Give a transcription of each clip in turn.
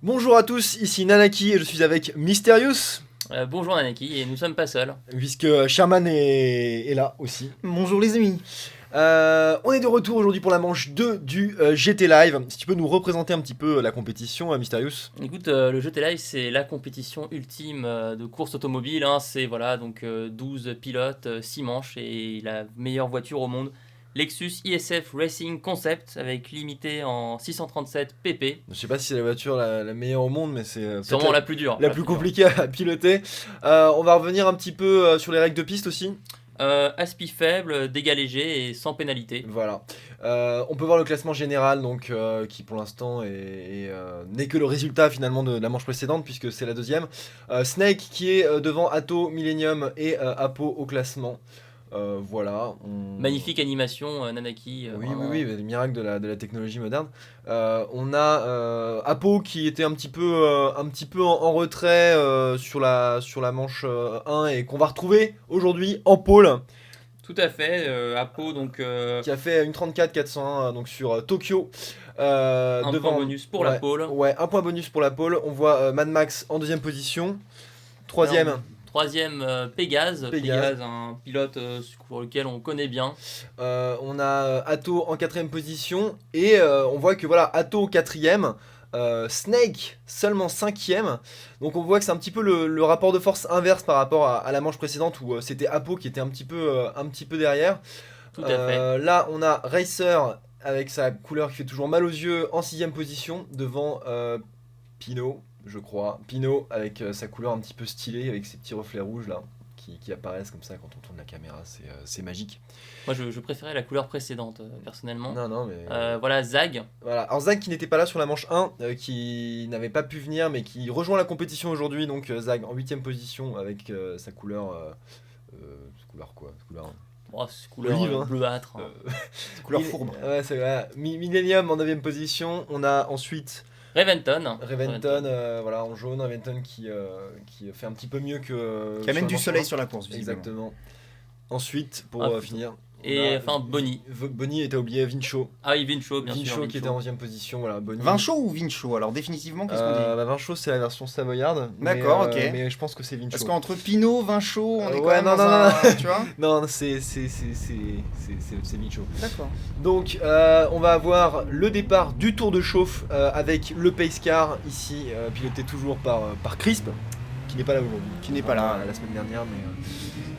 Bonjour à tous, ici Nanaki et je suis avec Mysterious, Bonjour Nanaki, et nous sommes pas seuls. puisque Sherman est là aussi. Bonjour les amis. On est de retour aujourd'hui pour la manche 2 du GT Live. Si tu peux nous représenter un petit peu la compétition, Mysterious. Écoute, le GT Live, c'est la compétition ultime de course automobile. C'est voilà, donc 12 pilotes, 6 manches et la meilleure voiture au monde. Lexus ISF Racing Concept avec limité en 637 pp. Je sais pas si c'est la voiture la meilleure au monde, mais c'est C'est vraiment la plus dure. la plus compliquée à piloter. On va revenir un petit peu sur les règles de piste aussi. Aspi faible, dégâts légers et sans pénalité. Voilà. On peut voir le classement général, donc qui pour l'instant n'est que le résultat finalement de la manche précédente, puisque c'est la deuxième. Snake qui est devant Atto, Millennium et Apo au classement. Voilà. Magnifique animation, Nanaki. Oui, vraiment. oui, les miracles de la technologie moderne. On a Apo qui était un petit peu en retrait sur la manche 1 et qu'on va retrouver aujourd'hui en pôle. Tout à fait, Apo donc Qui a fait une 34 401 donc sur Tokyo. un Devant, point bonus pour la ouais, pole. Ouais, un point bonus pour la pole. On voit Mad Max en deuxième position. Troisième, Troisième, Pégase. Pégase. Pégase, un pilote pour lequel on connaît bien. on a Atto en quatrième position. Et on voit que voilà, Atto quatrième. Snake seulement cinquième. Donc on voit que c'est un petit peu le rapport de force inverse par rapport à la manche précédente où c'était Apo qui était un petit peu derrière. Tout à fait. Là, on a Racer avec sa couleur qui fait toujours mal aux yeux en sixième position devant Pinot, je crois. Pinot avec sa couleur un petit peu stylée avec ses petits reflets rouges là qui apparaissent comme ça quand on tourne la caméra. C'est magique. Moi, je préférais la couleur précédente, personnellement. Non, mais. Voilà, Zag. Voilà. Alors, Zag qui n'était pas là sur la manche 1, qui n'avait pas pu venir, mais qui rejoint la compétition aujourd'hui. Donc, Zag en huitième position avec sa couleur. Couleur quoi couleur. Oh, c'est couleur Olive, hein. bleuâtre. Couleur fourbe. Ouais, c'est vrai. Millennium en 9ème position. On a ensuite Reventon. Reventon, voilà, en jaune. Reventon qui fait un petit peu mieux que. Qui amène du sur soleil la sur la course, manche. visiblement. Exactement. Ensuite, pour Ah, finir. Et on a enfin, Bonnie. Bonnie était oublié, Vincho. Ah oui, Vincho, bien sûr. Vincho qui était en 11ème position. Voilà, Bonnie. Vin chaud ou vin chaud? Alors définitivement, qu'est-ce qu'on dit? Vin chaud, c'est la version savoyarde. D'accord, ok. Mais je pense que c'est Vincho. Parce qu'entre Pinot, vin chaud, on est quand ouais, même non, dans non, un... Tu vois? Non, c'est Vincho. D'accord. Donc, on va avoir le départ du tour de chauffe avec le pace car ici, piloté toujours par Crisp, qui n'est pas là aujourd'hui. Qui n'est pas là. La semaine dernière,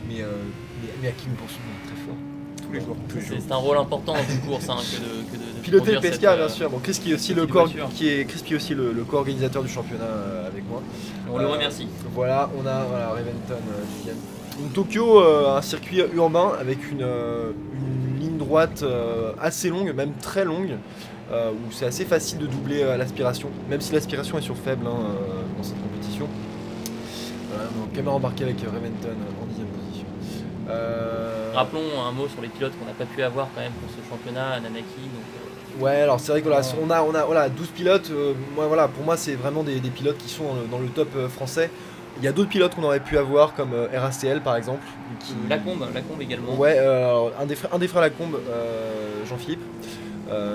mais à qui nous pensons très fort. Tous les jours. C'est un rôle important dans une course que de Piloter le conduire pace car, cette, bien sûr. Bon, Chris qui est aussi petite voiture. Chris qui est aussi le co-organisateur du championnat avec moi. On le remercie. Voilà, on a Reventon deuxième. Donc Tokyo, un circuit urbain avec une ligne droite assez longue, même très longue, où c'est assez facile de doubler l'aspiration, même si l'aspiration est sur faible dans cette compétition. Donc, caméra embarquée avec Reventon en 10ème position. Rappelons un mot sur les pilotes qu'on n'a pas pu avoir quand même pour ce championnat, Nanaki. Donc, Ouais, alors c'est vrai que voilà, on a voilà, 12 pilotes. Moi, voilà, pour moi, c'est vraiment des pilotes qui sont dans le top français. Il y a d'autres pilotes qu'on aurait pu avoir, comme RACL par exemple. Lacombe également. Ouais, alors, un des frères Lacombe, Jean-Philippe,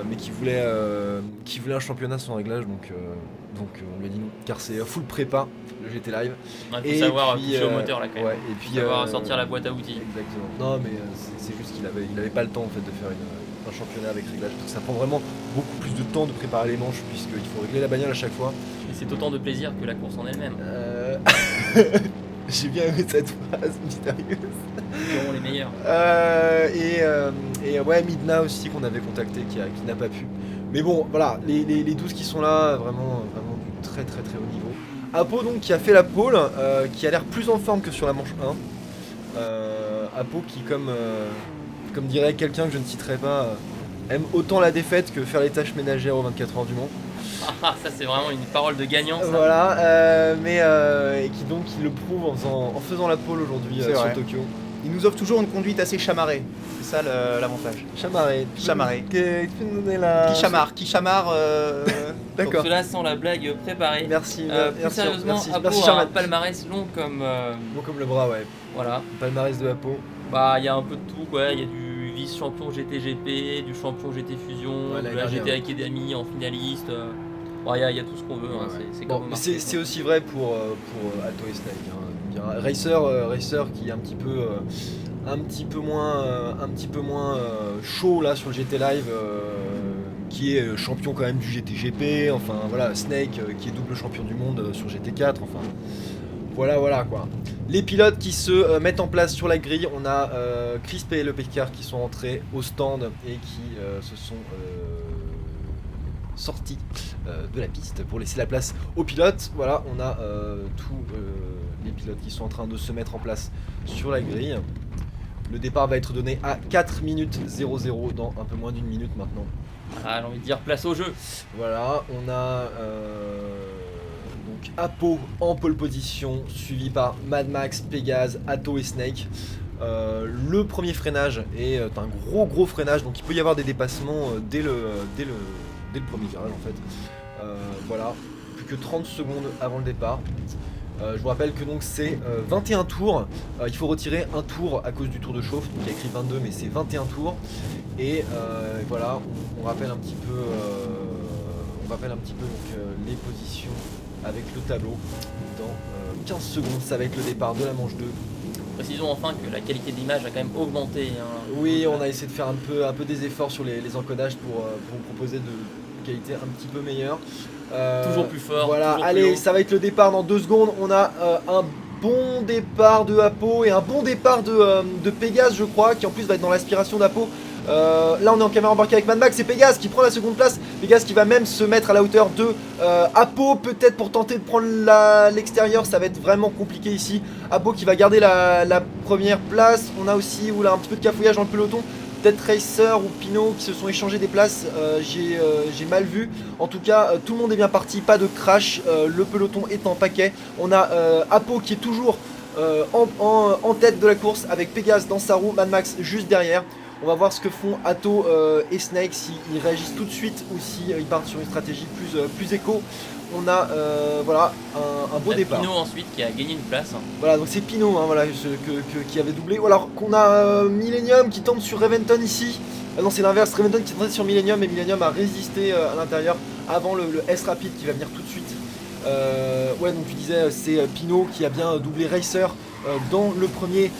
mais qui voulait un championnat sans réglage, donc on lui a dit non, car c'est full prépa, le GT Live. Il faut savoir toucher au moteur là quand même. Ouais, et puis Savoir sortir la boîte à outils. Exactement. Non, mais c'est juste qu'il avait pas le temps en fait de faire un championnat avec réglage. Parce que ça prend vraiment beaucoup plus de temps de préparer les manches, puisqu'il faut régler la bagnole à chaque fois. Et c'est autant de plaisir que la course en elle-même. J'ai bien aimé cette phrase mystérieuse. Ils seront les meilleurs. Et ouais, Midna aussi qu'on avait contacté qui n'a pas pu. Mais bon, voilà, les 12 qui sont là, vraiment du très très très haut niveau. Apo donc qui a fait la pole, qui a l'air plus en forme que sur la manche 1. Apo qui comme dirait quelqu'un que je ne citerai pas, aime autant la défaite que faire les tâches ménagères aux 24 heures du Mans. Ah, ça c'est vraiment une parole de gagnant ça. Voilà, et qui donc il le prouve en faisant la pole aujourd'hui C'est sur vrai. Tokyo. Il nous offre toujours une conduite assez chamarrée. C'est ça l'avantage. Chamarré. Chamarré. Tu peux nous donner la... Qui chamarre. D'accord. Donc cela sans la blague préparée. Merci. Plus merci, sérieusement, merci, Apo merci a un Sherman. palmarès long comme Bon comme le bras, ouais. voilà. Palmarès de Apo. Bah il y a un peu de tout quoi. Il y a du vice-champion GTGP, du champion GT Fusion, Ouais, de l'année la GT dernière. Academy en finaliste. Bon, il y a tout ce qu'on veut, hein, Ouais. c'est Bon, comme au mais marché, c'est quoi. aussi vrai pour Alto et Snake. Hein. Racer qui est un petit peu moins chaud là sur le GT Live, qui est champion quand même du GTGP. Enfin voilà, Snake qui est double champion du monde sur GT4. Enfin voilà quoi. Les pilotes qui se mettent en place sur la grille, on a Crisp et Le Picard qui sont entrés au stand et qui se sont sortis de la piste pour laisser la place aux pilotes. Voilà, on a tous les pilotes qui sont en train de se mettre en place sur la grille. Le départ va être donné à 4 minutes 00 dans un peu moins d'une minute maintenant. Ah, j'ai envie de dire place au jeu. Voilà, on a donc Apo en pole position, suivi par Mad Max, Pégase, Atto et Snake. Le premier freinage est un gros freinage, donc il peut y avoir des dépassements dès le premier virage en fait. Voilà, plus que 30 secondes avant le départ. Je vous rappelle que donc c'est 21 tours, il faut retirer un tour à cause du tour de chauffe, donc il y a écrit 22 mais c'est 21 tours. Et voilà, on rappelle un petit peu, donc, les positions avec le tableau. Dans 15 secondes, ça va être le départ de la manche 2. Précisons enfin que la qualité de l'image a quand même augmenté. Hein. Oui, on a essayé de faire un peu des efforts sur les encodages pour vous proposer de qualité un petit peu meilleure. Toujours plus fort. Voilà, toujours allez, plus haut. ça va être le départ dans 2 secondes. On a un bon départ de Apo et un bon départ de Pégase, je crois, qui en plus va être dans l'aspiration d'Apo. Là on est en caméra embarquée avec Mad Max, c'est Pégase qui prend la seconde place. Pégase qui va même se mettre à la hauteur de Apo, peut-être pour tenter de prendre l'extérieur. Ça va être vraiment compliqué ici. Apo qui va garder la première place. On a aussi un petit peu de cafouillage dans le peloton. Peut-être Racer ou Pinot qui se sont échangés des places, j'ai mal vu. En tout cas, tout le monde est bien parti, pas de crash, le peloton est en paquet. On a Apo qui est toujours en tête de la course avec Pégase dans sa roue, Mad Max juste derrière. On va voir ce que font Atto et Snake, s'ils réagissent tout de suite ou s'ils partent sur une stratégie plus éco. On a voilà, un beau départ. Pinot ensuite qui a gagné une place. Voilà, donc c'est Pinot hein, voilà, qui avait doublé. Ou alors qu'on a Millennium qui tente sur Reventon ici. Non, c'est l'inverse, Reventon qui tentait sur Millennium et Millennium a résisté à l'intérieur avant le S rapide qui va venir tout de suite. Ouais, donc tu disais, c'est Pinot qui a bien doublé Racer dans le premier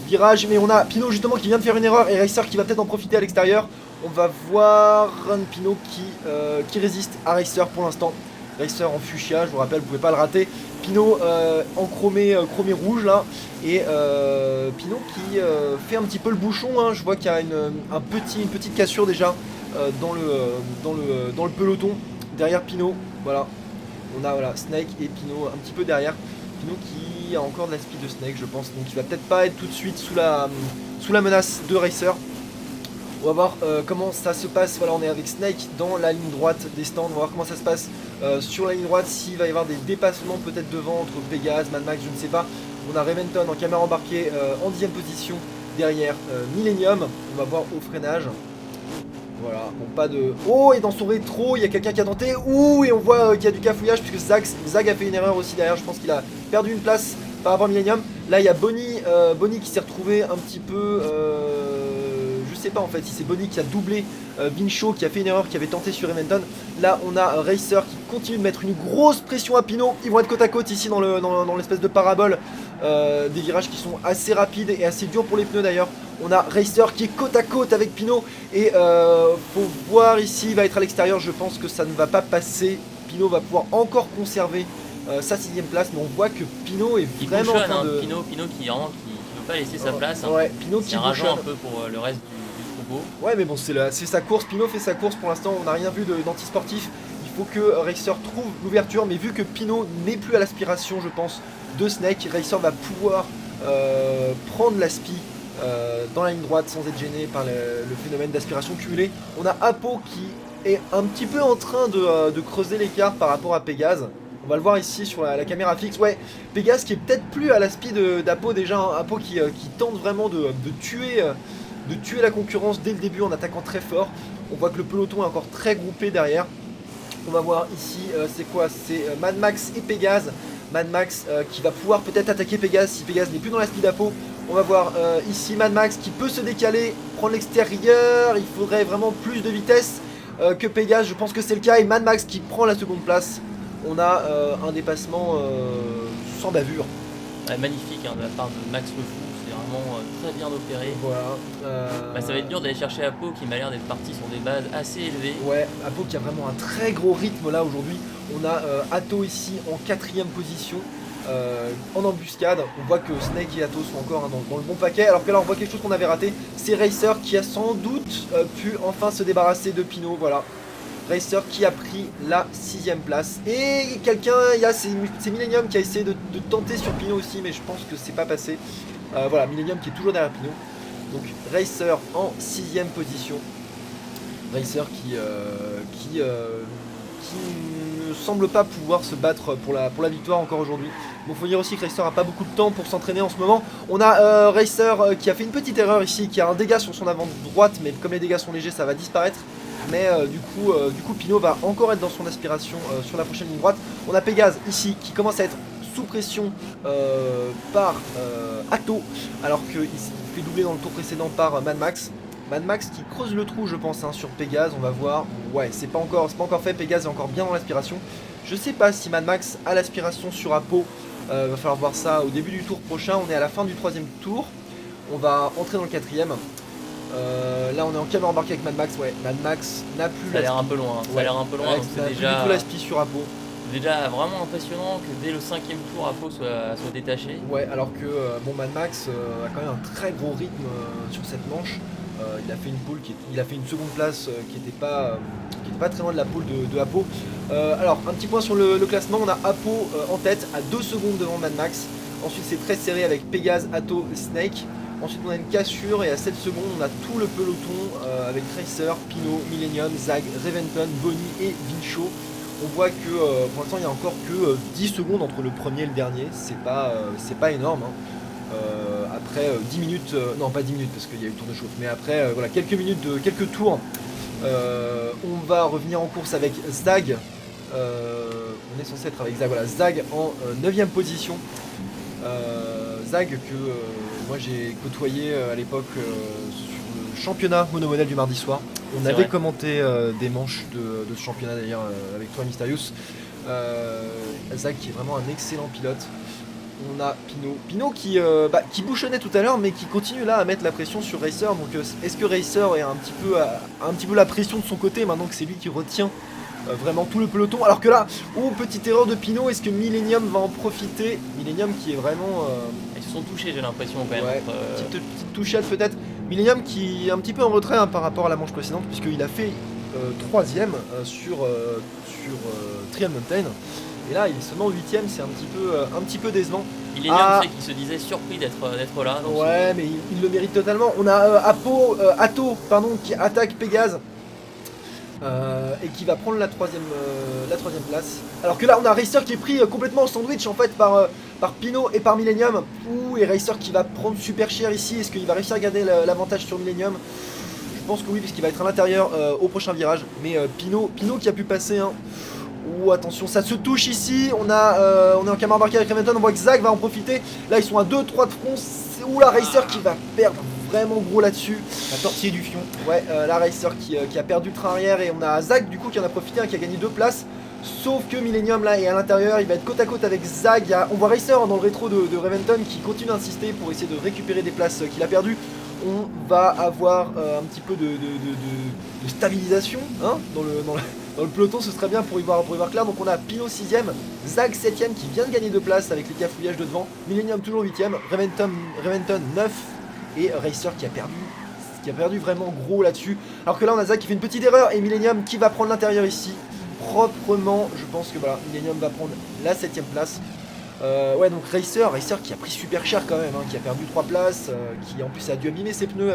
virage. Mais on a Pinot justement qui vient de faire une erreur et Racer qui va peut-être en profiter à l'extérieur. On va voir Pinot qui résiste à Racer pour l'instant. Racer en fuchsia, je vous rappelle, vous pouvez pas le rater. Pinot en chromé rouge là. Et Pinot qui fait un petit peu le bouchon. Hein. Je vois qu'il y a une petite cassure déjà dans le peloton. Derrière Pinot, voilà. On a voilà, Snake et Pinot un petit peu derrière. Pinot qui a encore de la speed de Snake, je pense. Donc il va peut-être pas être tout de suite sous la menace de Racer. On va voir comment ça se passe. Voilà, on est avec Snake dans la ligne droite des stands. On va voir comment ça se passe sur la ligne droite. S'il va y avoir des dépassements peut-être devant entre Pégase, Mad Max, je ne sais pas. On a Reventon en caméra embarquée en 10ème position derrière Millennium. On va voir au freinage. Voilà, bon pas de... Oh, et dans son rétro, il y a quelqu'un qui a tenté. Ouh, et on voit qu'il y a du cafouillage puisque Zag a fait une erreur aussi derrière. Je pense qu'il a perdu une place par rapport à Millennium. Là, il y a Bonnie qui s'est retrouvé un petit peu... je sais pas en fait si c'est Bonnie qui a doublé Vincho qui a fait une erreur, qui avait tenté sur Reventon. Là, on a Racer qui continue de mettre une grosse pression à Pinot. Ils vont être côte à côte ici dans l'espèce de parabole. Des virages qui sont assez rapides et assez durs pour les pneus d'ailleurs. On a Racer qui est côte à côte avec Pinot et faut voir ici, il va être à l'extérieur, je pense que ça ne va pas passer. Pinot va pouvoir encore conserver sa 6ème place, mais on voit que Pinot est Il vraiment en bouchonne, train hein. de... Pinot qui veut pas laisser sa place. Hein. Ouais, Pinot C'est qui rageant bouchonne. un peu pour le reste du troupeau. Ouais, mais bon, c'est sa course, Pinot fait sa course pour l'instant, on n'a rien vu d'antisportif. Il faut que Racer trouve l'ouverture, mais vu que Pinot n'est plus à l'aspiration, je pense, de Snake, Racer va pouvoir prendre l'aspi dans la ligne droite sans être gêné par le phénomène d'aspiration cumulée. On a Apo qui est un petit peu en train de creuser l'écart par rapport à Pégase. On va le voir ici sur la caméra fixe. Ouais, Pégase qui est peut-être plus à l'aspi d'Apo déjà. Hein. Apo qui tente vraiment de tuer la concurrence dès le début en attaquant très fort. On voit que le peloton est encore très groupé derrière. On va voir ici, c'est quoi? C'est Mad Max et Pégase. Mad Max qui va pouvoir peut-être attaquer Pégase si Pégase n'est plus dans la speed d'Apo. On va voir ici Mad Max qui peut se décaler, prendre l'extérieur. Il faudrait vraiment plus de vitesse. que Pégase, je pense que c'est le cas, et Mad Max qui prend la seconde place. On a un dépassement sans bavure. Ouais, magnifique hein, de la part de Max le Fou, c'est vraiment très bien opéré. Voilà. Bah, ça va être dur d'aller chercher Apo qui m'a l'air d'être parti sur des bases assez élevées. Ouais, Apo qui a vraiment un très gros rythme là aujourd'hui. On a Atto ici en 4ème position. En embuscade, on voit que Snake et Atto sont encore dans le bon paquet, alors que là on voit quelque chose qu'on avait raté, c'est Racer qui a sans doute pu enfin se débarrasser de Pinot, voilà. Racer qui a pris la 6ème place. Et quelqu'un, c'est Millennium qui a essayé de tenter sur Pinot aussi, mais je pense que c'est pas passé. Voilà, Millennium qui est toujours derrière Pinot. Donc Racer en 6ème position. Racer qui ne semble pas pouvoir se battre pour la victoire encore aujourd'hui. Bon, faut dire aussi que Racer a pas beaucoup de temps pour s'entraîner en ce moment. On a Racer qui a fait une petite erreur ici, qui a un dégât sur son avant droite, mais comme les dégâts sont légers, ça va disparaître. Mais du coup Pinot va encore être dans son aspiration sur la prochaine ligne droite. On a Pégase ici qui commence à être sous pression par Atto, alors qu'il s'est fait doubler dans le tour précédent par Mad Max. Mad Max qui creuse le trou je pense hein, sur Pégase, on va voir. Ouais, c'est pas encore fait, Pégase est encore bien dans l'aspiration. Je sais pas si Mad Max a l'aspiration sur Apo, va falloir voir ça au début du tour prochain. On est à la fin du 3ème tour, on va entrer dans le 4ème. Là on est en caméra embarquée avec Mad Max, ouais, Mad Max n'a plus ça a l'air un peu loin, ça a l'air un peu loin, donc c'est déjà plus du tout l'aspi sur Apo. Déjà vraiment impressionnant que dès le 5ème tour Apo soit détaché. Ouais, alors que bon, Mad Max a quand même un très gros rythme sur cette manche. Il a fait une pole il a fait une seconde place qui était pas très loin de la pole de Apo. Alors un petit point sur le classement, on a Apo en tête à 2 secondes devant Mad Max. Ensuite c'est très serré avec Pégase, Atto, Snake. Ensuite on a une cassure et à 7 secondes on a tout le peloton avec Racer, Pinot, Millennium, Zag, Reventon, Bonnie et Vincho. On voit que pour l'instant il n'y a encore que 10 secondes entre le premier et le dernier, c'est pas énorme hein. Après 10 minutes, non pas 10 minutes parce qu'il y a eu le tour de chauffe, mais après voilà, quelques minutes, quelques tours, on va revenir en course avec Zag. On est censé être avec Zag, voilà, Zag en 9ème position. Zag que moi j'ai côtoyé à l'époque sur le championnat monomodèle du mardi soir. On avait commenté des manches de ce championnat d'ailleurs avec toi Mysterious. Zag qui est vraiment un excellent pilote. On a Pinot qui bouchonnait tout à l'heure mais qui continue là à mettre la pression sur Racer. Donc est-ce que Racer est un petit peu la pression de son côté maintenant que c'est lui qui retient vraiment tout le peloton? Alors que là, petite erreur de Pinot, est-ce que Millennium va en profiter? Millennium qui est vraiment... Ils se sont touchés j'ai l'impression quand même. Ouais, petite touchette peut-être. Millennium qui est un petit peu en retrait hein, par rapport à la manche précédente puisqu'il a fait 3ème sur Trial Mountain. Et là il est seulement 8ème, c'est un petit peu décevant. Millennium c'est qu'il se disait surpris d'être là. Donc ouais mais il le mérite totalement. On a Atto qui attaque Pégase. Et qui va prendre la troisième place. Alors que là on a Racer qui est pris complètement en sandwich en fait par Pinot et par Millennium. Et Racer qui va prendre super cher ici. Est-ce qu'il va réussir à garder l'avantage sur Millennium? Je pense que oui puisqu'il va être à l'intérieur au prochain virage. Mais Pinot qui a pu passer hein. Attention, ça se touche ici. On est en caméra embarquée avec Reventon. On voit que Zag va en profiter. Là ils sont à 2-3 de front. La Racer qui va perdre vraiment gros là-dessus. La tortille du fion. Ouais, la Racer qui a perdu le train arrière. Et on a Zag du coup qui en a profité, qui a gagné 2 places. Sauf que Millennium là est à l'intérieur, il va être côte à côte avec Zag. On voit Racer dans le rétro de Reventon qui continue d'insister pour essayer de récupérer des places qu'il a perdues. On va avoir un petit peu de stabilisation hein, dans le peloton, ce serait bien pour y voir clair. Donc on a Pinot 6ème, Zag 7ème qui vient de gagner 2 places avec les cafouillages de devant. Millennium toujours 8ème, Reventon 9 et Racer qui a perdu vraiment gros là-dessus. Alors que là on a Zag qui fait une petite erreur et Millennium qui va prendre l'intérieur ici proprement. Je pense que voilà, Millennium va prendre la 7ème place. Ouais donc Racer qui a pris super cher quand même hein, qui a perdu 3 places, qui en plus a dû abîmer ses pneus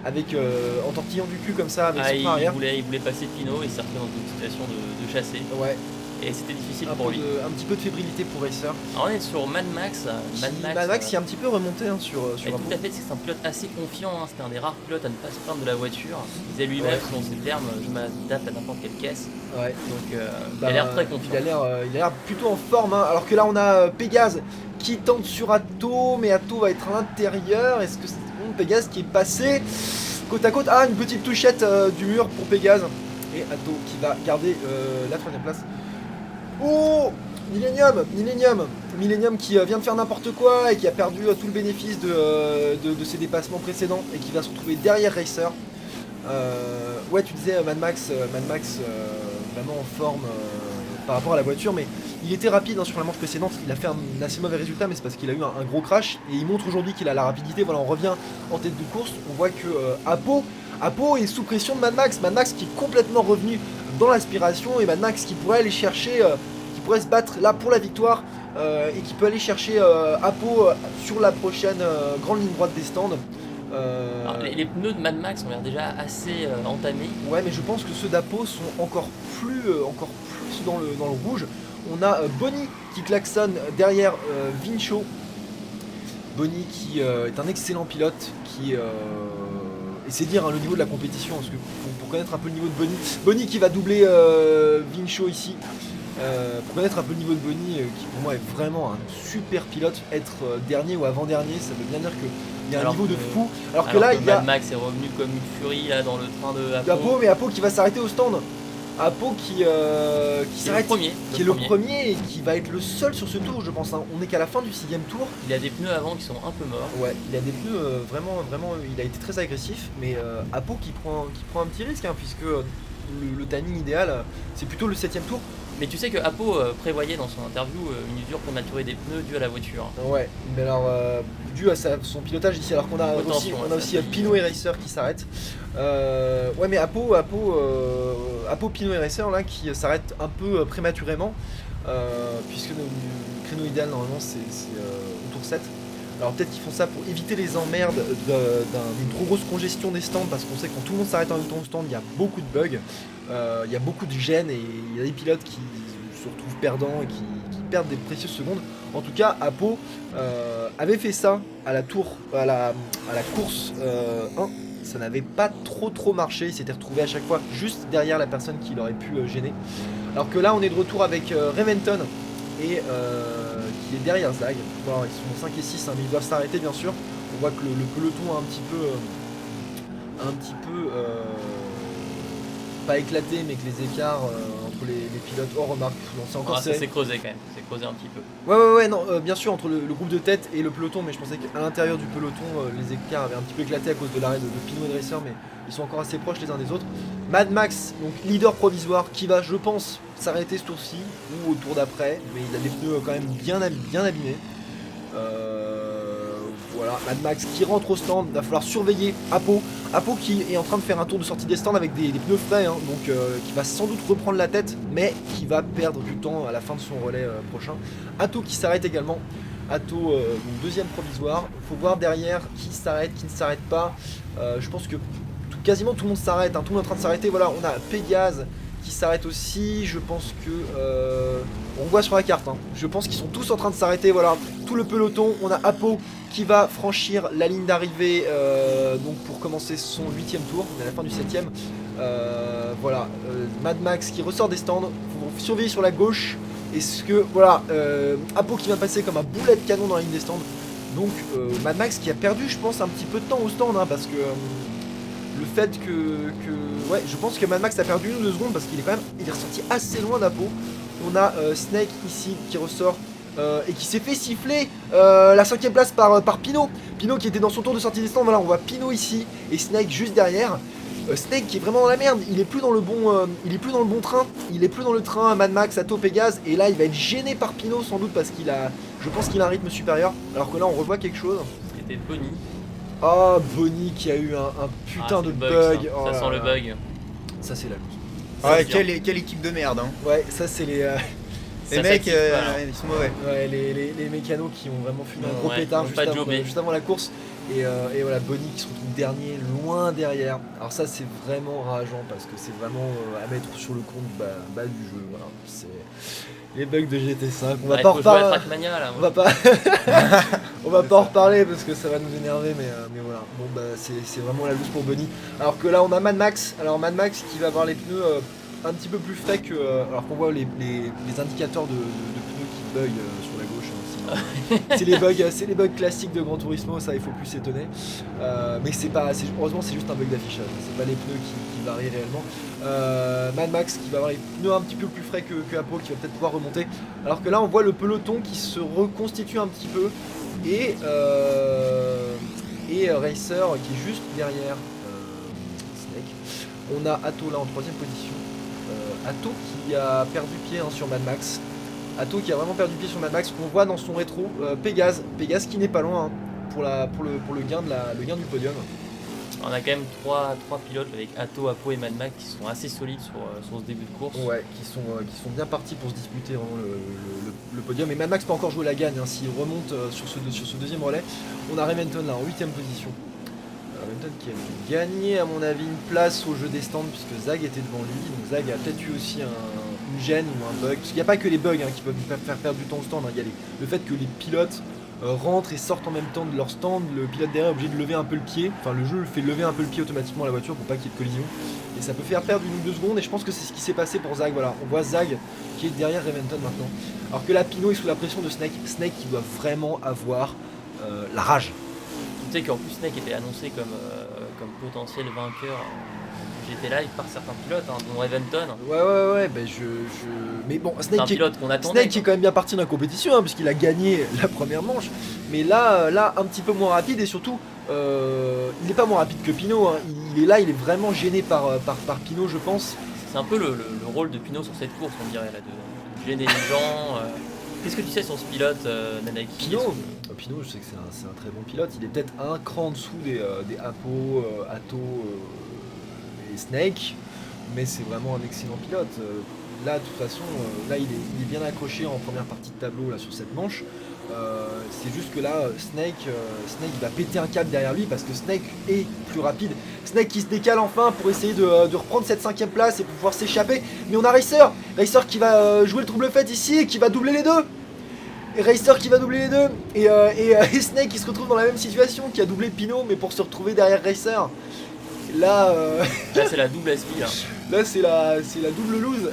en tortillant du cul comme ça avec son frein arrière. Il voulait passer Pinot et s'est retrouvé dans une situation de chasser. Ouais. Et c'était difficile pour lui. Un petit peu de fébrilité pour Racer. Alors on est sur Mad Max. Mad Max qui est un petit peu remonté hein, sur tout à fait, c'est un pilote assez confiant, hein. C'était un des rares pilotes à ne pas se plaindre de la voiture. Il disait lui-même dans ses termes, je m'adapte à n'importe quelle caisse. Ouais. Donc il a l'air très confiant. Il a l'air plutôt en forme hein. Alors que là on a Pégase qui tente sur Atto, mais Atto va être à l'intérieur. Est-ce que c'est bon? Pégase qui est passé côte à côte. Ah, une petite touchette du mur pour Pégase. et Atto qui va garder la 3ème place. Oh, Millennium qui vient de faire n'importe quoi et qui a perdu tout le bénéfice de ses dépassements précédents et qui va se retrouver derrière Racer. Ouais, tu disais Mad Max vraiment en forme par rapport à la voiture, mais il était rapide sur la manche précédente. Il a fait un assez mauvais résultat, mais c'est parce qu'il a eu un gros crash et il montre aujourd'hui qu'il a la rapidité. Voilà, on revient en tête de course. On voit que Apo est sous pression de Mad Max qui est complètement revenu dans l'aspiration et Mad Max qui pourrait aller chercher, qui pourrait se battre là pour la victoire et qui peut aller chercher Apo sur la prochaine grande ligne droite des stands. Alors, les pneus de Mad Max ont l'air déjà assez entamés. Ouais, mais je pense que ceux d'Apo sont encore plus dans le rouge. On a Bonnie qui klaxonne derrière Vincho. Bonnie qui est un excellent pilote et c'est dire le niveau de la compétition, parce que pour connaître un peu le niveau de Bonnie qui va doubler Vincho ici. Pour connaître un peu le niveau de Bonnie, qui pour moi est vraiment un super pilote, être dernier ou avant-dernier, ça veut bien dire qu'il y a un niveau de fou. Alors que là, il y a Mad Max est revenu comme une furie là dans le train de Apo, mais Apo qui va s'arrêter au stand. Apo qui s'arrête, qui est le premier et qui va être le seul sur ce tour, je pense. On est qu'à la fin du 6ème tour. Il a des pneus avant qui sont un peu morts. Ouais, il a des pneus vraiment, il a été très agressif, mais Apo qui prend un petit risque, puisque le timing idéal, c'est plutôt le 7ème tour. Mais tu sais que Apo prévoyait dans son interview une usure prématurée des pneus due à la voiture. Ouais, mais alors dû à son pilotage ici, alors qu'on a aussi Pinot et Racer qui s'arrêtent. Ouais, mais Apo Pinot et Racer là qui s'arrêtent un peu prématurément, puisque le créneau idéal normalement c'est au tour 7. Alors peut-être qu'ils font ça pour éviter les emmerdes d'une trop grosse congestion des stands, parce qu'on sait que quand tout le monde s'arrête en même temps au stand, il y a beaucoup de bugs, il y a beaucoup de gênes et il y a des pilotes qui se retrouvent perdants et qui perdent des précieuses secondes. En tout cas, Apo avait fait ça à la course 1, ça n'avait pas trop marché, il s'était retrouvé à chaque fois juste derrière la personne qui l'aurait pu gêner. Alors que là on est de retour avec Reventon et qui est derrière Zag. Bon, ils sont 5 et 6, mais ils doivent s'arrêter bien sûr. On voit que le peloton a un petit peu pas éclaté, mais que les écarts entre les pilotes, remarque, c'est encore ça s'est creusé quand même, c'est creusé un petit peu. Ouais, non, bien sûr entre le groupe de tête et le peloton, mais je pensais qu'à l'intérieur du peloton les écarts avaient un petit peu éclaté à cause de l'arrêt de Pinot et de Racer, mais ils sont encore assez proches les uns des autres. Mad Max, donc leader provisoire, qui va, je pense, s'arrêter ce tour-ci ou au tour d'après, mais il a des pneus quand même bien abîmés. Voilà, Mad Max qui rentre au stand, il va falloir surveiller Apo qui est en train de faire un tour de sortie des stands avec des pneus frais, donc qui va sans doute reprendre la tête, mais qui va perdre du temps à la fin de son relais prochain. Atto qui s'arrête également, Atto donc deuxième provisoire. Faut voir derrière qui s'arrête, qui ne s'arrête pas. Je pense que quasiment tout le monde s'arrête, tout le monde est en train de s'arrêter. Voilà, on a Pégase qui s'arrête aussi. Je pense que on voit sur la carte, je pense qu'ils sont tous en train de s'arrêter. Voilà, tout le peloton. On a Apo qui va franchir la ligne d'arrivée donc pour commencer son 8ème tour, on est à la fin du 7ème. Voilà, Mad Max qui ressort des stands. Faut surveiller sur la gauche. Est-ce que voilà, Apo qui va passer comme un boulet de canon dans la ligne des stands. Donc Mad Max qui a perdu, je pense, un petit peu de temps au stand, parce que le fait que ouais, je pense que Mad Max a perdu 1 ou 2 secondes parce qu'il est ressorti assez loin d'Apo. On a Snake ici qui ressort et qui s'est fait siffler la 5ème place par Pinot qui était dans son tour de sortie des stands. Voilà, on voit Pinot ici et Snake juste derrière. Snake qui est vraiment dans la merde, il est plus dans le bon train, il est plus dans le train Mad Max, Atto, Pégase, et là il va être gêné par Pinot sans doute parce je pense qu'il a un rythme supérieur, alors que là on revoit quelque chose. C'était Bonnie. Oh, Bonnie qui a eu un putain de bug. Ça sent le bug. Ça c'est la loose. Ouais, quelle équipe de merde, Ouais, ça c'est les mecs, ils sont mauvais. Ouais, les mécanos qui ont vraiment fumé un gros pétard juste avant la course. Et voilà, Bonnie qui se retrouve dernier, loin derrière. Alors ça c'est vraiment rageant parce que c'est vraiment à mettre sur le compte bas du jeu. Voilà, c'est les bugs de GT5. On va pas en reparler. On va pas en reparler parce que ça va nous énerver, mais voilà. Bon c'est vraiment la loose pour Bonnie. Alors que là on a Mad Max. Alors Mad Max qui va avoir les pneus un petit peu plus frais que. Alors qu'on voit les indicateurs de pneus qui bug sur la gauche, C'est les bugs classiques de Gran Turismo, ça il faut plus s'étonner. Mais heureusement c'est juste un bug d'affichage, c'est pas les pneus qui varient réellement. Mad Max qui va avoir les pneus un petit peu plus frais que Apo, qui va peut-être pouvoir remonter. Alors que là on voit le peloton qui se reconstitue un petit peu et Racer qui est juste derrière Snake. On a Atto là en 3ème position. Atto qui a perdu pied sur Mad Max. Atto qui a vraiment perdu pied sur Mad Max. On voit dans son rétro Pégase qui n'est pas loin pour le gain du podium. On a quand même trois pilotes avec Atto, Apo et Mad Max qui sont assez solides sur ce début de course. Ouais, qui sont bien partis pour se disputer vraiment le podium. Et Mad Max peut encore jouer la gagne s'il remonte sur ce deuxième relais. On a Reventon là en 8ème position. Reventon qui a gagné à mon avis une place au jeu des stands puisque Zag était devant lui. Donc Zag a peut-être eu aussi une gêne ou un bug. Parce qu'il n'y a pas que les bugs qui peuvent faire perdre du temps au stand. Il y a le fait que les pilotes rentrent et sortent en même temps de leur stand. Le pilote derrière est obligé de lever un peu le pied. Enfin le jeu fait lever un peu le pied automatiquement à la voiture pour pas qu'il y ait de collision. Et ça peut faire perdre 1 ou 2 secondes. Et je pense que c'est ce qui s'est passé pour Zag. Voilà, on voit Zag qui est derrière Reventon maintenant. Alors que là Pinot est sous la pression de Snake. Snake qui doit vraiment avoir la rage. Tu sais qu'en plus Snake était annoncé comme potentiel vainqueur GT Live par certains pilotes, dont Reventon. Ouais, mais bon, C'est un pilote qu'on attendait. Snake est quand même bien parti dans la compétition, puisqu'il a gagné la première manche. Mais là, un petit peu moins rapide et surtout, il n'est pas moins rapide que Pinot. Il est là, il est vraiment gêné par Pinot, je pense. C'est un peu le rôle de Pinot sur cette course, on dirait, là, de gêner les gens. Qu'est-ce que tu sais sur ce pilote, Nanaki? Pinot, je sais que c'est un très bon pilote. Il est peut-être un cran en dessous des Apo, Atto et Snake, mais c'est vraiment un excellent pilote. Là, de toute façon, là il est bien accroché en première partie de tableau là sur cette manche. C'est juste que là, Snake il va péter un câble derrière lui parce que Snake est plus rapide. Snake qui se décale enfin pour essayer de reprendre cette 5ème place et pouvoir s'échapper. Mais on a Racer qui va jouer le trouble fait ici et qui va doubler les deux. Et Racer qui va doubler les deux et Snake qui se retrouve dans la même situation, qui a doublé Pinot mais pour se retrouver derrière Racer. Là c'est la double SP là. Là c'est la double lose.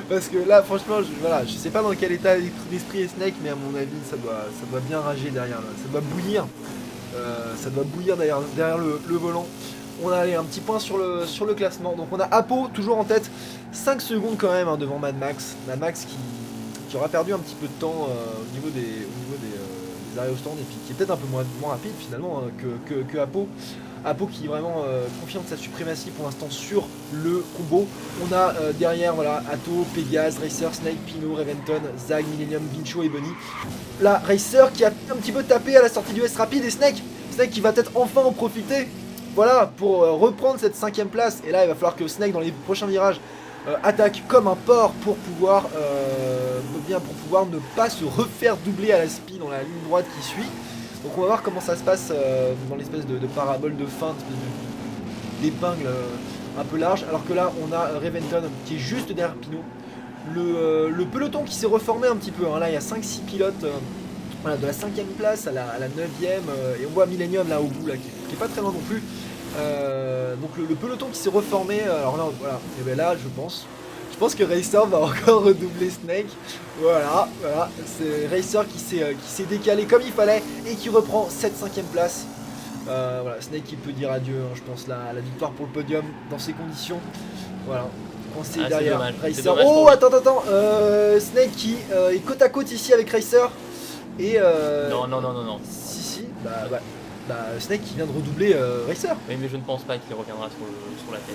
Parce que là franchement je sais pas dans quel état d'esprit est Snake, mais à mon avis ça doit bien rager derrière là. Ça doit bouillir derrière le volant. On a allé un petit point sur le classement. Donc on a Apo toujours en tête, 5 secondes quand même devant Mad Max. Mad Max qui aura perdu un petit peu de temps au niveau des arrêts au stand et puis qui est peut-être un peu moins rapide finalement que Apo. Apo qui vraiment confirme sa suprématie pour l'instant sur le combo. On a derrière Atto, Pégase, Racer, Snake, Pinot, Reventon, Zag, Millennium, Vincho et Bunny. Là Racer qui a un petit peu tapé à la sortie du S rapide et Snake qui va peut-être enfin en profiter. Voilà pour reprendre cette 5ème place. Et là il va falloir que Snake dans les prochains virages attaque comme un porc pour pouvoir ne pas se refaire doubler à la spi dans la ligne droite qui suit. Donc on va voir comment ça se passe dans l'espèce de parabole de fin, d'épingle un peu large. Alors que là on a Reventon qui est juste derrière Pinot. Le peloton qui s'est reformé un petit peu. Là il y a 5-6 pilotes de la 5ème place à la 9ème. Et on voit Millennium là au bout là, qui est pas très loin non plus. Donc le peloton qui s'est reformé. Alors là voilà. Et bien là je pense que Racer va encore redoubler Snake. Voilà, c'est Racer qui s'est décalé comme il fallait et qui reprend cette 5ème place. Voilà, Snake qui peut dire adieu, je pense, la victoire pour le podium dans ces conditions. Voilà, on sait derrière Racer. Oh, attends, Snake qui est côte à côte ici avec Racer. Et Non. Si, Snake qui vient de redoubler Racer. Oui, mais je ne pense pas qu'il reviendra sur la tête.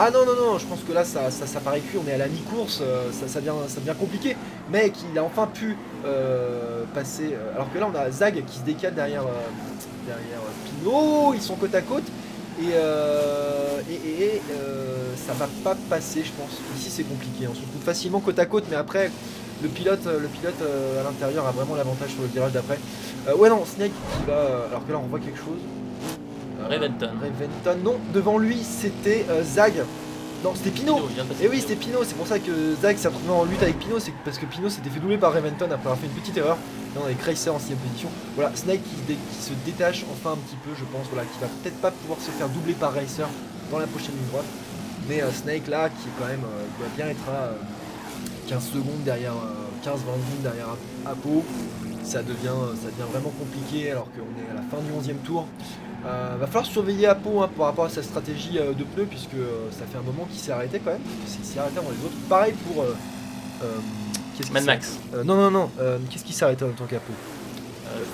Ah non, je pense que là ça paraît cuit, on est à la mi-course, ça devient compliqué, mais qu'il a enfin pu passer, alors que là on a Zag qui se décale derrière Pinot, ils sont côte à côte, et ça va pas passer je pense, ici c'est compliqué, on se retrouve facilement côte à côte, mais après le pilote à l'intérieur a vraiment l'avantage sur le virage d'après. Ouais non, Snake qui va, alors que là on voit quelque chose. Reventon, non, devant lui c'était Zag. Non, c'était Pinot. Et oui, c'était Pinot, c'est pour ça que Zag s'est retrouvé en lutte avec Pinot, c'est parce que Pinot s'était fait doubler par Reventon après avoir fait une petite erreur. Là, on est Racer en 6ème position. Voilà, Snake qui se détache enfin un petit peu, je pense, voilà, qui va peut-être pas pouvoir se faire doubler par Racer dans la prochaine ligne droite. Mais Snake là, qui est quand même, doit bien être à 15 secondes derrière 15-20 lignes derrière Apo. Ça devient vraiment compliqué alors qu'on est à la fin du 11e tour. Va falloir surveiller Apo par rapport à sa stratégie de pneus puisque ça fait un moment qu'il s'est arrêté quand même. Il s'est arrêté avant les autres. Pareil pour... Mad Max. Non. Qu'est-ce qui s'est arrêté en même temps qu'Apo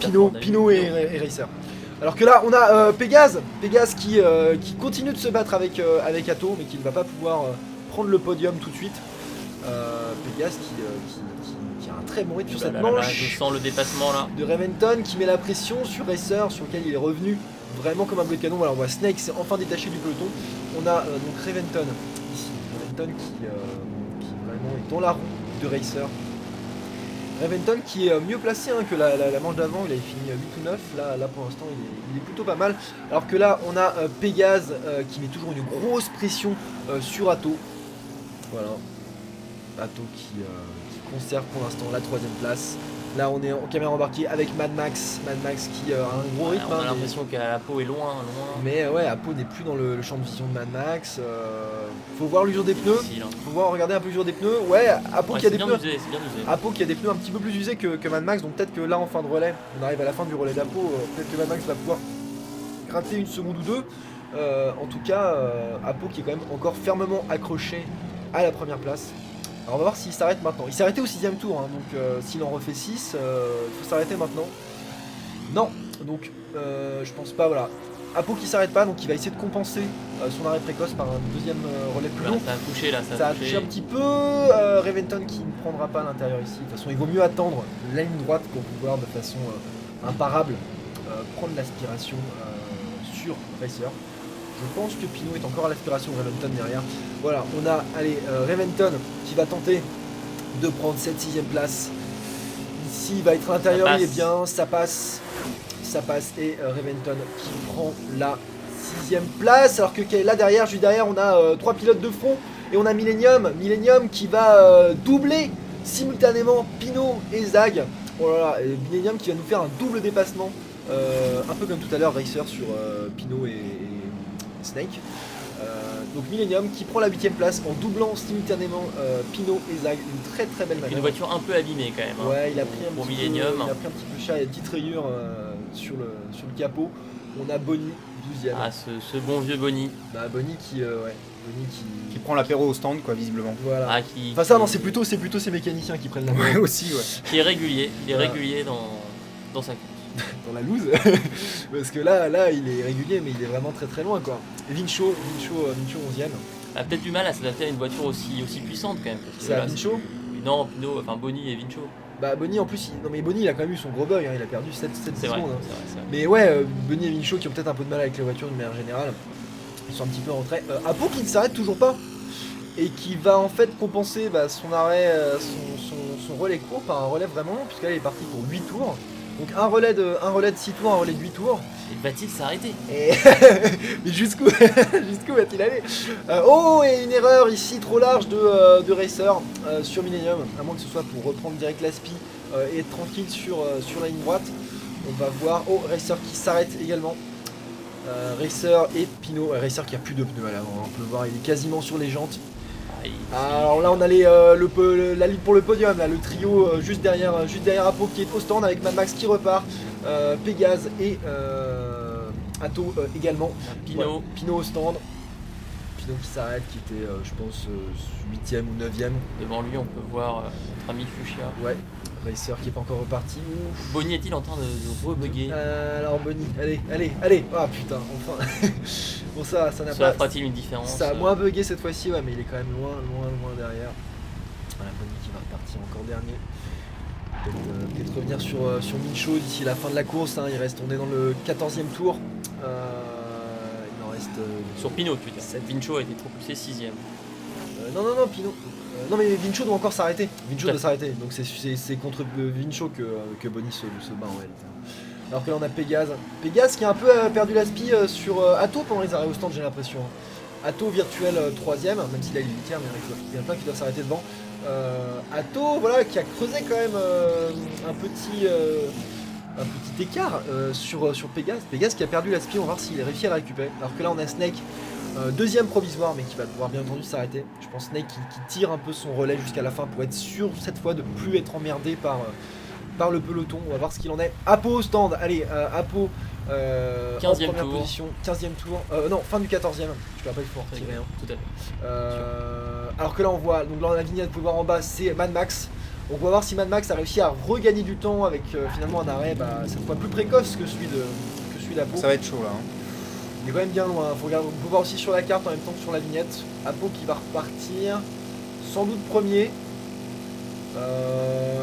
Pino Pino et Racer. Alors que là on a Pégase qui continue de se battre avec Atto mais qui ne va pas pouvoir prendre le podium tout de suite. Pégase qui a un très bon rythme sur cette manche. Je sens le dépassement là. De Reventon qui met la pression sur Racer sur lequel il est revenu vraiment comme un boulet de canon. Voilà, on voit Snake s'est enfin détaché du peloton. On a donc Reventon ici. Reventon qui vraiment est dans la roue de Racer. Reventon qui est mieux placé que la manche d'avant, il avait fini 8 ou 9, là pour l'instant il est plutôt pas mal. Alors que là on a Pégase qui met toujours une grosse pression sur Atto. Voilà, Atto qui conserve pour l'instant la 3ème place. Là on est en caméra embarquée avec Mad Max qui a un gros rythme. On a l'impression qu'Apo est loin. Mais ouais, Apo n'est plus dans le champ de vision de Mad Max. Faut voir l'usure des pneus. Faut regarder un peu l'usure des pneus. Ouais, Apo qui a des pneus. C'est bien usé. Apo qui a des pneus un petit peu plus usés que Mad Max. Donc peut-être que là en fin de relais, on arrive à la fin du relais d'Apo. Peut-être que Mad Max va pouvoir gratter une seconde ou deux. En tout cas, Apo qui est quand même encore fermement accroché à la première place. Alors on va voir s'il s'arrête maintenant. Il s'est arrêté au 6ème tour, donc s'il en refait 6, il faut s'arrêter maintenant. Non, donc je pense pas, voilà. Apo qui s'arrête pas, donc il va essayer de compenser son arrêt précoce par un deuxième relais plus long. Ça a touché là, ça a touché un petit peu. Reventon qui ne prendra pas à l'intérieur ici. De toute façon, il vaut mieux attendre la ligne droite pour pouvoir de façon imparable prendre l'aspiration sur Racer. Je pense que Pino est encore à l'aspiration de Reventon derrière. Voilà, on a Reventon qui va tenter de prendre cette 6ème place. Ici, il va être à l'intérieur, il est bien, ça passe. Et Reventon qui prend la 6ème place. Alors que là derrière, juste derrière, on a 3 pilotes de front. Et on a Millennium qui va doubler simultanément Pino et Zag. Oh là là, et Millennium qui va nous faire un double dépassement. Un peu comme tout à l'heure, Racer sur Pino et Snake. Donc Millennium qui prend la 8ème place en doublant simultanément Pino et Zag. Une très très belle manœuvre. Une voiture un peu abîmée quand même. Ouais, il a pris un petit Millennium. Il a pris un petit peu cher, il y a des petites rayures sur le capot. On a Bonnie 12ème. Ah, ce bon vieux Bonnie. Bah Bonnie qui qui prend l'apéro au stand, quoi, visiblement. Voilà. Ah, enfin ça non, c'est plutôt ces mécaniciens qui prennent la main. Ouais, aussi, ouais. Qui est régulier. Il est régulier dans sa course. Dans la loose. Parce que là il est régulier mais il est vraiment très très loin quoi. Vincho 11ème. A peut-être du mal à s'adapter à une voiture aussi puissante quand même. C'est à Vincho ? Non, Pino, enfin Bonnie et Vincho. Bah Bonnie en plus, non mais Bonnie il a quand même eu son gros bug, il a perdu 7 secondes. C'est vrai. Mais ouais, Bonnie et Vincho qui ont peut-être un peu de mal avec les voitures d'une manière générale. Ils sont un petit peu en retrait. Apo qui ne s'arrête toujours pas. Et qui va en fait compenser son arrêt, son relais court par un relais vraiment long, puisqu'elle est partie pour 8 tours. Donc un relais de 6 tours, un relais de 8 tours. Et va-t-il s'arrêter ? Mais jusqu'où va-t-il aller ? Et une erreur ici trop large de Racer sur Millennium, à moins que ce soit pour reprendre direct l'aspi et être tranquille sur la ligne droite. On va voir, Racer qui s'arrête également. Racer et Pino, Racer qui a plus de pneus à l'avant, on peut le voir, il est quasiment sur les jantes. Alors là on a la ligne pour le podium, là, le trio juste derrière Apo qui est au stand avec Mad Max qui repart, Pégase et Atto également. Pino. Ouais, Pino au stand. Pino qui s'arrête, qui était je pense 8ème ou 9ème. Devant lui on peut voir notre ami Fuchsia. Ouais, Racer qui est pas encore reparti. Ouf. Bonnie est-il en train de rebugger alors Bonnie, allez. Ah putain, enfin. Bon ça n'a pas... Cela fera-t-il une différence? Ça a moins bugué cette fois-ci, ouais, mais il est quand même loin derrière. Voilà, Bonnie qui va repartir encore dernier. Peut-être revenir sur Mincho d'ici la fin de la course, hein. On est dans le 14e tour. Il en reste... sur Pino, tu veux dire. Vincho a été propulsé 6ème. Non, Pino. Non mais Vincho doit encore s'arrêter. Vincho doit s'arrêter. Donc c'est contre Vincho que Bonnie se bat en réalité. Alors que là on a Pégase qui a un peu perdu l'aspi sur Atto pendant les arrêts au stand, j'ai l'impression. Atto virtuel 3ème, même s'il a eu 8ème, il y en a plein qui doivent s'arrêter devant. Atto voilà, qui a creusé quand même un petit écart sur Pégase. Pégase qui a perdu l'aspi, on va voir s'il est réussi à la récupérer. Alors que là on a Snake Deuxième provisoire, mais qui va devoir bien entendu s'arrêter. Je pense Snake qui tire un peu son relais jusqu'à la fin pour être sûr cette fois de plus être emmerdé par le peloton. On va voir ce qu'il en est. Apo au stand, allez, Apo 15e en première tour. position, 15e tour, non, fin du 14e, je te rappelle, il faut en retirer un. Tout à fait. Alors que là on voit, donc là dans la vignette, vous pouvez voir en bas, c'est Mad Max. Donc on va voir si Mad Max a réussi à regagner du temps avec finalement un arrêt cette fois plus précoce que celui d'Apo. Ça va être chaud là. Hein. Il est quand même bien loin, on peut voir aussi sur la carte en même temps que sur la vignette. Apo qui va repartir, sans doute premier.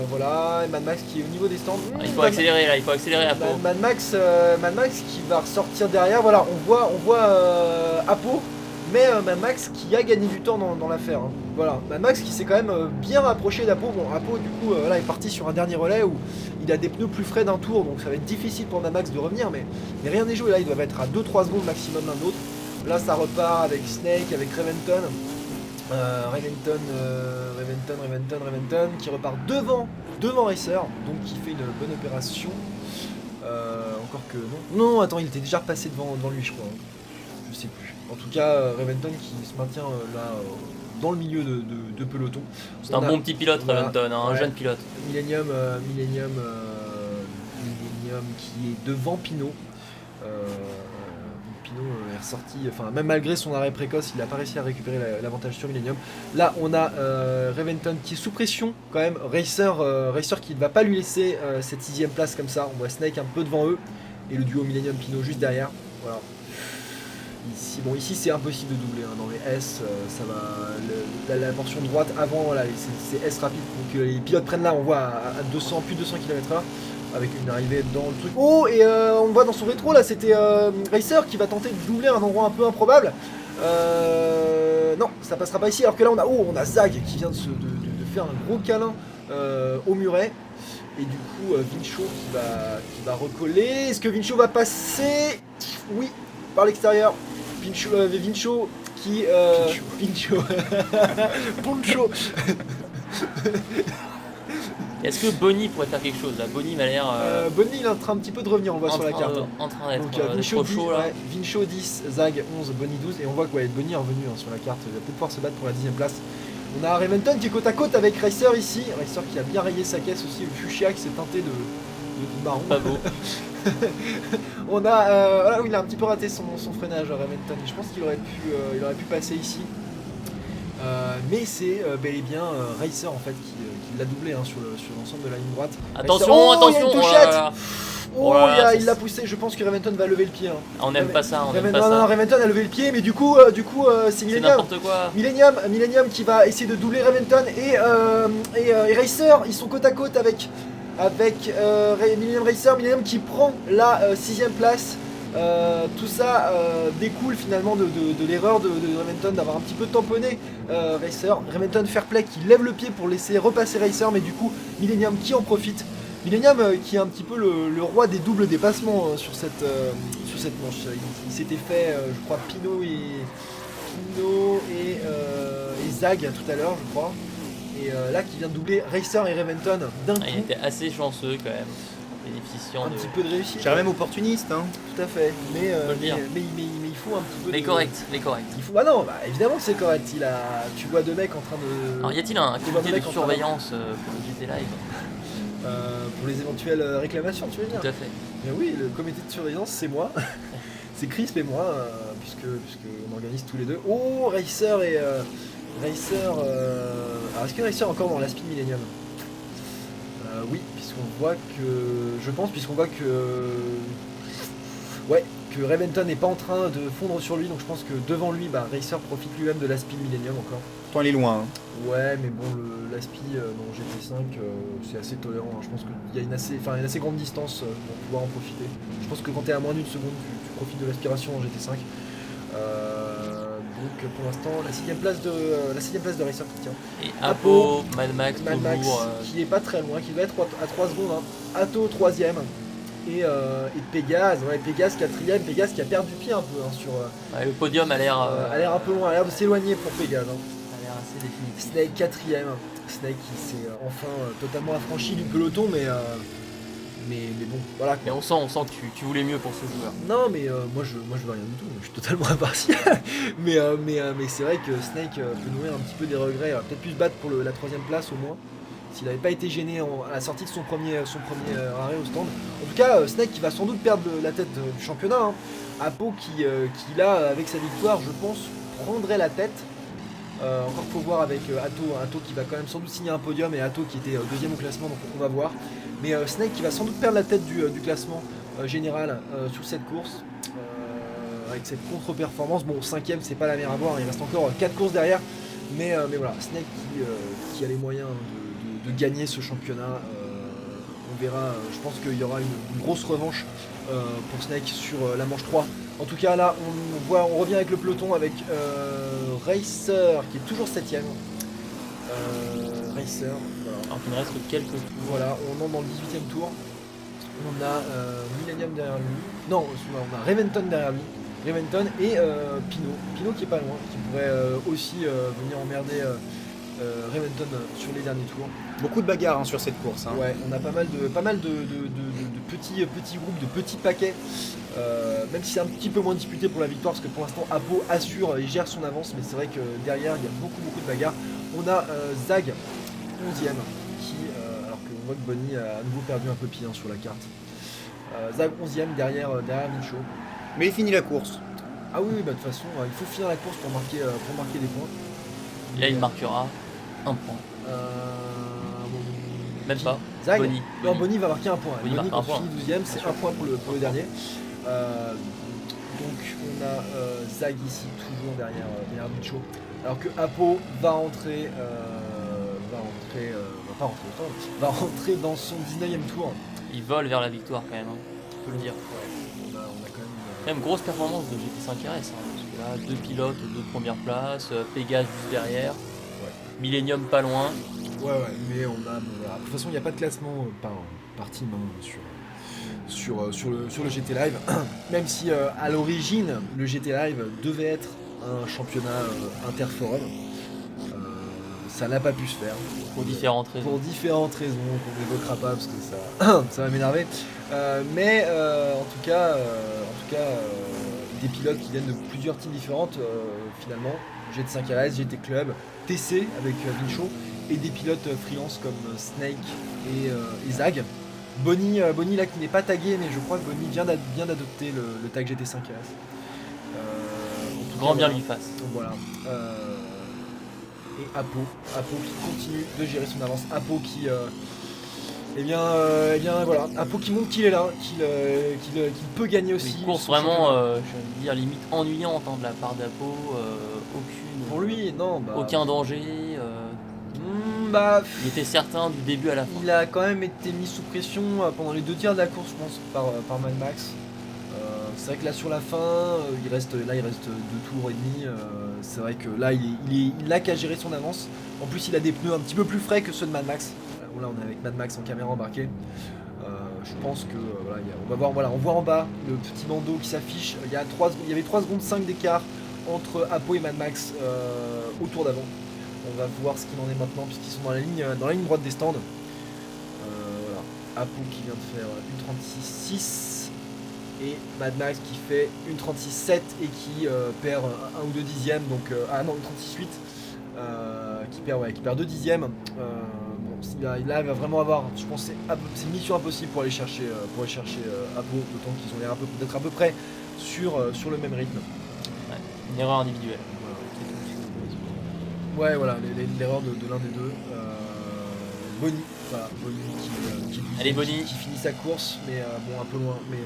Voilà, et Mad Max qui est au niveau des stands. Il faut accélérer là, il faut accélérer Apo. Mad Max qui va ressortir derrière, voilà, on voit Apo, mais Mad Max qui a gagné du temps dans l'affaire. Hein. Voilà, Mad Max qui s'est quand même bien rapproché d'Apo. Bon, Apo du coup là est parti sur un dernier relais où il a des pneus plus frais d'un tour, donc ça va être difficile pour Mad Max de revenir, mais rien n'est joué là, ils doivent être à 2-3 secondes maximum l'un de l'autre. Là ça repart avec Snake, avec Reventon. Reventon qui repart devant Racer, donc qui fait une bonne opération. Encore que non, attends, il était déjà repassé devant lui, je crois. Je sais plus. En tout cas, Reventon qui se maintient là dans le milieu de peloton. C'est un bon petit pilote, voilà, Reventon, un jeune pilote. Millennium qui est devant Pinot. Pinot est ressorti, enfin même malgré son arrêt précoce, il n'a pas réussi à récupérer l'avantage sur Millennium. Là on a Reventon qui est sous pression quand même, Racer qui ne va pas lui laisser cette 6ème place comme ça. On voit Snake un peu devant eux et le duo Millennium Pinot juste derrière. Voilà. Ici c'est impossible de doubler hein. Dans les S, ça va la portion droite avant, voilà, c'est S rapide pour que les pilotes prennent là, on voit à plus de 200 km/h. Avec une arrivée dans le truc. Oh, et on voit dans son rétro là, c'était Racer qui va tenter de doubler un endroit un peu improbable. Non, ça passera pas ici. Alors que là, on a Zag qui vient de faire un gros câlin au muret. Et du coup, Vincho qui va recoller. Est-ce que Vincho va passer? Oui, par l'extérieur. Vincho qui. Vincho. Poncho. Est-ce que Bonnie pourrait faire quelque chose là? Bonnie m'a l'air. Bonnie il est en train un petit peu de revenir, on voit sur la carte. En train d'être Vincho trop 10, chaud là. ouais, Vincho 10, Zag 11, Bonnie 12, et on voit que Bonnie est revenu hein, sur la carte, il va peut-être pouvoir se battre pour la 10ème place. On a Reventon qui est côte à côte avec Racer ici, Racer qui a bien rayé sa caisse aussi, le Fuchsia qui s'est teinté de marron. Pas beau. On a, voilà, il a un petit peu raté son freinage Reventon, je pense qu'il aurait pu passer ici. Mais c'est bel et bien Racer en fait qui l'a doublé hein, sur l'ensemble de la ligne droite. Attention, Racer, attention, il y a une oh touchette. là là. Oh, là, il l'a poussé, je pense que Reventon va lever le pied. Hein. On n'aime pas ça, on aime pas Non, ça. Reventon a levé le pied, mais du coup c'est C'est Millennium. n'importe quoi. Millennium qui va essayer de doubler Reventon et Racer, ils sont côte à côte avec Millennium Racer, Millennium qui prend la 6ème place. Tout ça découle finalement de l'erreur de Reventon d'avoir un petit peu tamponné Racer. Reventon fair play qui lève le pied pour laisser repasser Racer, mais du coup Millennium qui en profite. Millennium qui est un petit peu le roi des doubles dépassements sur cette manche. Il s'était fait, je crois, Pinot et Zag tout à l'heure, je crois. Et là qui vient de doubler Racer et Reventon d'un coup. Il était assez chanceux quand même. Bénéficiant Un petit peu de réussite. Je dirais même opportuniste. Hein. Tout à fait. Mais il faut un petit peu. Mais correct, mais correct. Il faut... Bah non, évidemment que c'est correct. Tu vois deux mecs en train de. Alors y a-t-il un comité de surveillance pour le GT Live? Pour les éventuelles réclamations, tu veux dire? Tout à fait. Mais oui, le comité de surveillance, c'est moi. C'est Crisp et moi, puisque on organise tous les deux. Oh, Racer et. Racer. Alors, est-ce que Racer est encore dans la Speed Millennium? Oui, puisqu'on voit que Reventon n'est pas en train de fondre sur lui, donc je pense que devant lui, Racer profite lui-même de l'Aspi Millennium encore. Pourtant il est loin. Hein. Ouais, mais bon, l'Aspi dans GT5, c'est assez tolérant. Hein. Je pense qu'il y a une assez grande distance pour pouvoir en profiter. Je pense que quand tu es à moins d'une seconde, tu profites de l'aspiration en GT5. Donc pour l'instant, la 6ème place de Racer qui tient. Et Apo, Mad Max, qui est pas très loin, qui va être à 3 secondes. Hein. Ato 3ème. Et Pégase, Pégase 4ème, Pégase qui a perdu pied un peu hein, sur. Le podium a l'air un peu loin, a l'air de s'éloigner pour Pégase. Hein. A l'air assez définitif. Snake 4ème. Snake qui s'est enfin totalement affranchi du peloton, mais mais bon, voilà. Mais on sent que tu voulais mieux pour ce joueur. Non, mais moi je veux rien du tout, je suis totalement impartial. mais c'est vrai que Snake peut nourrir un petit peu des regrets, il va peut-être plus se battre pour la 3ème place au moins. S'il n'avait pas été gêné à la sortie de son premier arrêt au stand. En tout cas, Snake qui va sans doute perdre la tête du championnat. Hein. Apo qui là, avec sa victoire, je pense, prendrait la tête. Encore faut voir avec Atto qui va quand même sans doute signer un podium, et Atto qui était 2ème au classement, donc on va voir. Mais Snake qui va sans doute perdre la tête du classement général sur cette course. Avec cette contre-performance. Bon, 5ème, c'est pas la mer à boire, il reste encore 4 courses derrière. Mais voilà, Snake qui a les moyens de gagner ce championnat. On verra, je pense qu'il y aura une grosse revanche pour Snake sur la manche 3. En tout cas là on revient avec le peloton avec Racer qui est toujours 7ème. Racer, voilà. Alors qu'il ne reste que quelques tours. Voilà, on entre dans le 18ème tour. On a Millennium derrière lui. Non, on a Reventon derrière lui. Reventon et Pinot qui est pas loin, qui pourrait aussi venir emmerder Reventon sur les derniers tours. Beaucoup de bagarres hein, sur cette course. Hein. Ouais, on a pas mal de petits groupes, de petits paquets. Même si c'est un petit peu moins disputé pour la victoire, parce que pour l'instant Apo assure et gère son avance, mais c'est vrai que derrière il y a beaucoup de bagarres. On a Zag 11ème qui, alors qu'on voit que Bonnie a à nouveau perdu un peu pied sur la carte. Zag 11ème derrière Mincho. Mais il finit la course. Ah oui, bah de toute façon il faut finir la course pour marquer des points. Là il marquera un point. Même pas. Zag Bonnie. Non, Bonnie va marquer un point. Bonnie marque un point. Finit 12ème, c'est un point pour le dernier. Donc on a Zag ici toujours derrière Mincho. Alors que Apo va rentrer dans son 19ème tour. Il vole vers la victoire quand même, hein. On peut le dire. Ouais, on a quand même Grosse performance de GT5 RS, hein, parce que là, 2 pilotes, 2 premières places, Pégase juste derrière, Millennium pas loin. Ouais, mais on a. Voilà. De toute façon, il n'y a pas de classement par team hein, sur le GT Live. Même si à l'origine, le GT Live devait être un championnat interforum. Ça n'a pas pu se faire. Pour différentes raisons. Pour différentes raisons qu'on n'évoquera pas parce que ça va m'énerver. Mais en tout cas, des pilotes qui viennent de plusieurs teams différentes finalement. GT5 RS, GT Club, TC avec Vincho et des pilotes freelance comme Snake et Zag. Bonnie là qui n'est pas tagué, mais je crois que Bonnie vient d'adopter le tag GT5 RS. Grand bien lui fasse. Donc voilà. Et Apo qui continue de gérer son avance. Apo qui voilà, Apo qui montre qu'il est là, qu'il peut gagner aussi. Une course vraiment, je veux dire, limite ennuyante hein, de la part d'Apo, aucune. Pour lui, non. Aucun danger. Il était certain du début à la fin. Il a quand même été mis sous pression pendant les 2 tiers de la course, je pense, par Mad Max. C'est vrai que là sur la fin, il reste 2 tours et demi. C'est vrai que là il n'a qu'à gérer son avance. En plus il a des pneus un petit peu plus frais que ceux de Mad Max. Là on est avec Mad Max en caméra embarquée. Je pense que on va voir, on voit en bas le petit bandeau qui s'affiche. Il y avait 3 secondes 5 d'écart entre Apo et Mad Max au tour d'avant. On va voir ce qu'il en est maintenant puisqu'ils sont dans la ligne droite des stands. Voilà. Apo qui vient de faire une 36.6 et Mad Max qui fait une 36.7 et qui perd 1 ou 2 dixièmes, donc une 36.8 qui perd 2 dixièmes. Là il va vraiment avoir, je pense que c'est une mission impossible pour aller chercher Apo, d'autant qu'ils ont l'air d'être à peu près sur le même rythme. Ouais, une erreur individuelle. Ouais, voilà, l'erreur de l'un des deux. Bonnie qui finit sa course, mais un peu loin, mais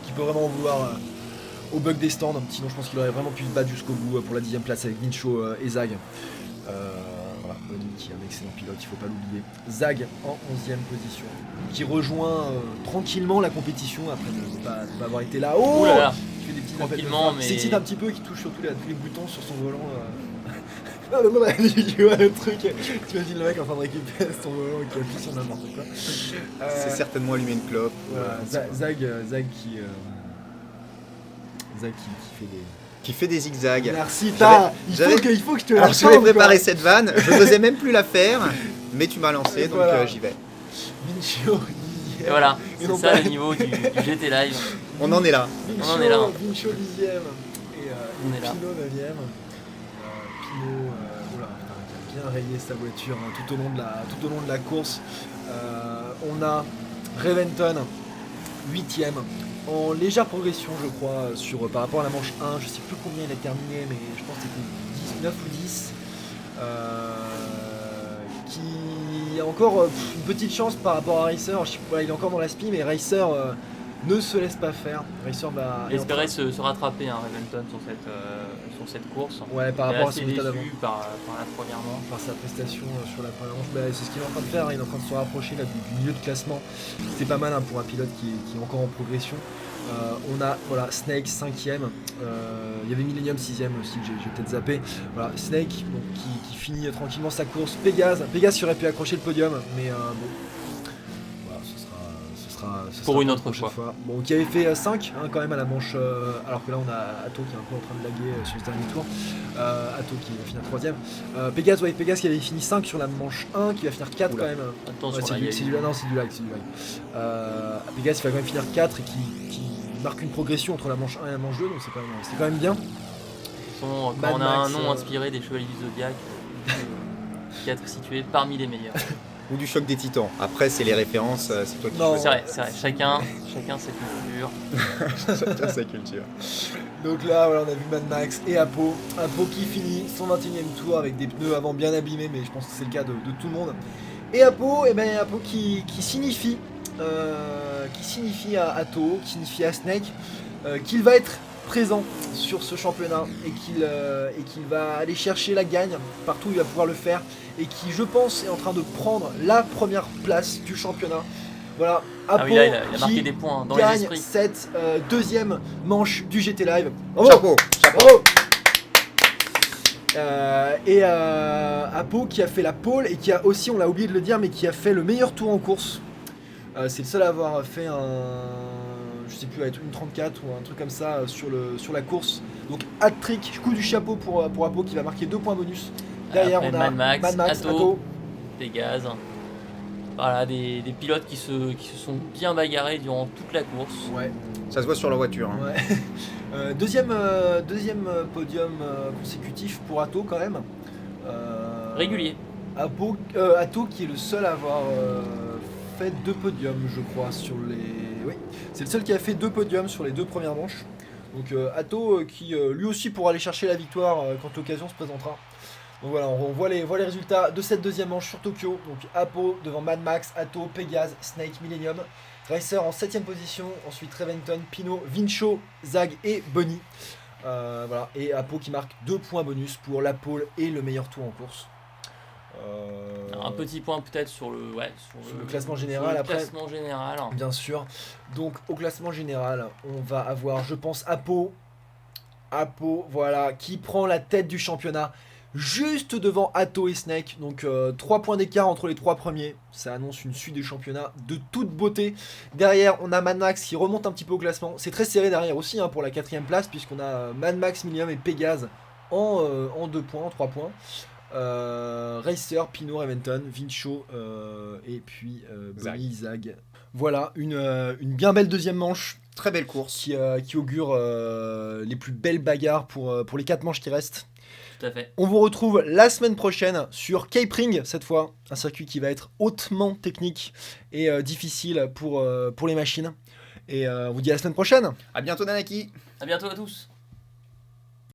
qui peut vraiment en vouloir au bug des stands. Sinon, je pense qu'il aurait vraiment pu se battre jusqu'au bout pour la 10ème place avec Vincho et Zag. Voilà, Bonnie qui est un excellent pilote, il faut pas l'oublier. Zag en 11ème position, qui rejoint tranquillement la compétition après ne pas avoir été là. Oh là là. Qui fait des petits tranquillement, mais. Il s'excite un petit peu, qui touche surtout tous les boutons sur son volant. Ah non, tu vois le truc, tu imagines le mec en train de récupérer son volant qui appuie sur n'importe quoi. C'est certainement allumé une clope. Voilà, Zag qui fait des... Qui fait des zigzags. Merci, il faut que je te Alors lance. j'avais préparé cette vanne, je n'osais même plus la faire, mais tu m'as lancé, donc voilà. j'y vais. Vincio Et voilà, Et c'est non ça pas- le niveau du GT Live. On en est là. On en est là. Vincho 10ème et On est là. Pinot 9ème. Pinot oula, qui a bien rayé sa voiture hein, tout au long de la course. On a Reventon 8ème en légère progression je crois par rapport à la manche 1. Je sais plus combien il a terminé mais je pense que c'était 9 ou 10. Qui a encore une petite chance par rapport à Racer. Voilà, il est encore dans la spi mais Racer ne se laisse pas faire. Racer va Espérer se rattraper Reventon sur cette course. Ouais, par Il est rapport à assez son état d'avant. déçu par la première manche. Par sa prestation sur la première manche, c'est ce qu'il est en train de faire, hein. Il est en train de se rapprocher là, du milieu de classement. C'est pas mal hein, pour un pilote qui est encore en progression. On a voilà, Snake 5ème, il y avait Millennium 6ème aussi que j'ai peut-être zappé. Voilà, Snake bon, qui finit tranquillement sa course. Pégase qui aurait pu accrocher le podium, mais bon, voilà, ce sera Pour une la autre prochaine fois. Bon, qui avait fait 5 hein, quand même à la manche, alors que là on a Atto qui est un peu en train de laguer sur ce dernier tour. Atto qui a fini 3ème. Pégase qui avait fini 5 sur la manche 1, qui va finir 4 Oula. quand même. Attention, Ouais, là, il y a c'est eu- du lag. Pégase qui va quand même finir 4 et qui marque une progression entre la manche 1 et la manche 2, donc c'est quand même bien. Quand Mad on a un Max, nom inspiré des Chevaliers du Zodiac, qui est situé parmi les meilleurs. Ou du choc des titans. Après, c'est les références, c'est toi qui Non. choisis. C'est vrai, chacun sa culture. Chacun sa culture. Donc là, voilà, on a vu Mad Max et Apo. Apo qui finit son 21ème tour avec des pneus avant bien abîmés, mais je pense que c'est le cas de tout le monde. Et Apo, Apo qui signifie à Atto, qui signifie à Snake, qu'il va être présent sur ce championnat et qu'il va aller chercher la gagne partout où il va pouvoir le faire et qui, je pense, est en train de prendre la première place du championnat. Voilà, Apo Ah oui, là, il a marqué qui des points dans les gagne esprits. cette deuxième manche du GT Live. Chapeau. Bravo. Apo qui a fait la pole et qui a aussi, on l'a oublié de le dire, mais qui a fait le meilleur tour en course. C'est le seul à avoir fait je sais plus, être une 34 ou un truc comme ça sur la course. Donc hat-trick, coup du chapeau pour Apo qui va marquer 2 points bonus. Derrière Après, on a Mad Max, Atto. Atto. Pégase. Voilà, des pilotes qui se sont bien bagarrés durant toute la course. Ouais. Ça se voit sur la voiture. Hein. Ouais. Deuxième podium consécutif pour Atto quand même. Régulier. Atto qui est le seul à avoir fait 2 podiums je crois sur les... Oui, c'est le seul qui a fait 2 podiums sur les 2 premières manches. Donc Atto qui lui aussi pourra aller chercher la victoire quand l'occasion se présentera. Donc voilà, on voit les résultats de cette deuxième manche sur Tokyo. Donc Apo devant Mad Max, Atto, Pégase, Snake, Millennium. Racer en 7ème position, ensuite Reventon, Pinot, Vincho, Zag et Bunny. Voilà, et Apo qui marque 2 points bonus pour la pole et le meilleur tour en course. Alors, un petit point peut-être sur le classement général. sur le Après, classement général. bien sûr. Donc au classement général, on va avoir, je pense, Apo, voilà, qui prend la tête du championnat, juste devant Atto et Snake. Donc 3 points d'écart entre les 3 premiers. Ça annonce une suite des championnats de toute beauté. Derrière, on a Mad Max qui remonte un petit peu au classement. C'est très serré derrière aussi hein, pour la 4ème place, puisqu'on a Mad Max, Millennium et Pégase en 2 points, en 3 points. Racer, Pinot, Reventon, Vincho et puis Bunny, Zag. Voilà, une bien belle deuxième manche Très belle course. qui augure les plus belles bagarres pour les 4 manches qui restent. Tout à fait. On vous retrouve la semaine prochaine sur Cape Ring, cette fois, un circuit qui va être hautement technique et difficile pour les machines. Et on vous dit à la semaine prochaine. À bientôt, Nanaki. À bientôt à tous.